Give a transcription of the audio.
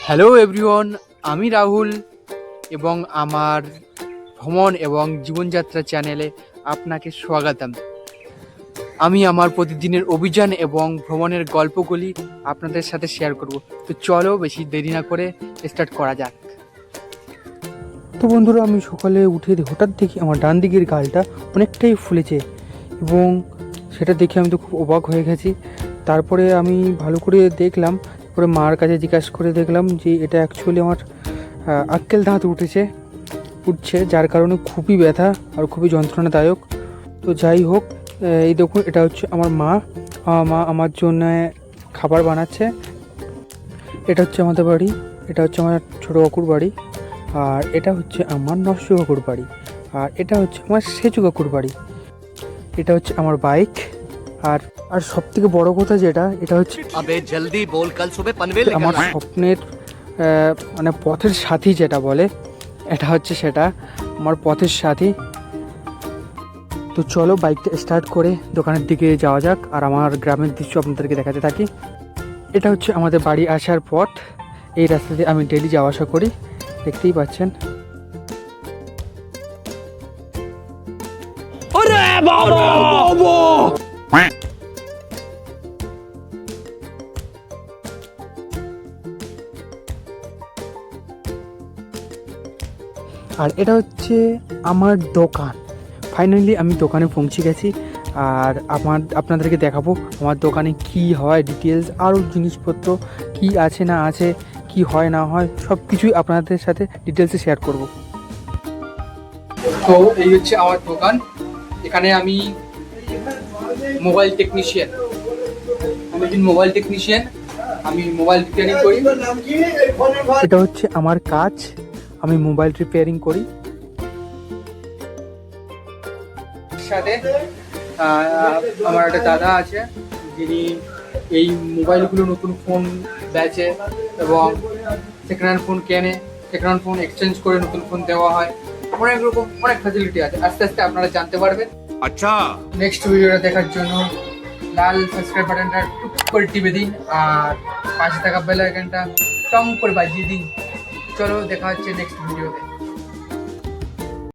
Hello everyone, আমি রাহুল এবং আমার ভ্রমণ এবং জীবনযাত্রা চ্যানেলে আপনাকে স্বাগতম। আমি আমার প্রতিদিনের অভিযান এবং ভ্রমণের গল্পগুলি আপনাদের সাথে শেয়ার করব। তো চলো বেশি দেরি না করে স্টার্ট করা যাক। তো বন্ধুরা, আমি সকালে উঠে হঠাৎ দেখি আমার ডান দিকের গালটা অনেকটাই ফুলেছে এবং সেটা দেখে আমি তো খুব অবাক হয়ে গেছি। তারপরে আমি ভালো করে দেখলাম, তারপরে মার কাছে জিজ্ঞাসা করে দেখলাম যে এটা অ্যাকচুয়ালি আমার আক্কেল দাঁত উঠছে, যার কারণে খুবই ব্যথা আর খুবই যন্ত্রণাদায়ক। তো যাই হোক, এই দেখুন, এটা হচ্ছে আমার মা আমার জন্য খাবার বানাচ্ছে। এটা হচ্ছে আমাদের বাড়ি, এটা হচ্ছে আমার ছোটো কাকুর বাড়ি, আর এটা হচ্ছে আমার নষ্ট কাকুর বাড়ি, আর এটা হচ্ছে আমার সেচু কাকুর বাড়ি। এটা হচ্ছে আমার বাইক, আর আর সব থেকে বড় কথা যেটা, এটা হচ্ছে अबे जल्दी बोल, कल सुबह पनवेल আমার निकलना है। স্বপ্নের মানে পথের সাথী যেটা বলে, এটা হচ্ছে সেটা আমার পথের সাথী। তো চলো বাইকটা স্টার্ট করে দোকানের দিকে যাওয়া যাক, আর আমার গ্রামের দৃশ্য আপনাদেরকে দেখাতে থাকি। এটা হচ্ছে আমাদের বাড়ি আসার পথ। এই রাস্তা দিয়ে আমি ডেলি যাওয়া আসা করি, দেখতেই পাচ্ছেন। আর এটা হচ্ছে আমার দোকান। ফাইনালি আমি দোকানে পৌঁছে গেছি, আর আপনাদেরকে দেখাবো আমার দোকানে কি হয়, ডিটেলস আরও জিনিসপত্র কি আছে না আছে, কি হয় না হয়, সব কিছুই আপনাদের সাথে ডিটেলসে শেয়ার করব। তো এই হচ্ছে আমার দোকান। এখানে আমি মোবাইল টেকনিশিয়ান, আমি মোবাইল রিপেয়ারিং করি। এটা হচ্ছে আমার কাজ, আমি মোবাইল রিপেয়ারিং করি। সাথে আমার একটা দাদা আছে, যিনি এই মোবাইলগুলো, নতুন ফোন বেচে এবং সেকেন্ড হ্যান্ড ফোন কেনে, সেকেন্ড হ্যান্ড ফোন এক্সচেঞ্জ করে নতুন ফোন দেওয়া হয়। অনেক রকম অনেক ফ্যাসিলিটি আছে, আস্তে আস্তে আপনারা জানতে পারবেন। अच्छा নেক্সট ভিডিওটা দেখার জন্য লাল সাবস্ক্রাইব বাটনটা টুক করে টিপে দিন, আর পাশে থাকা বেল আইকনটা টং করে বাজিয়ে দিন। চলো দেখা হচ্ছে নেক্সট ভিডিওতে।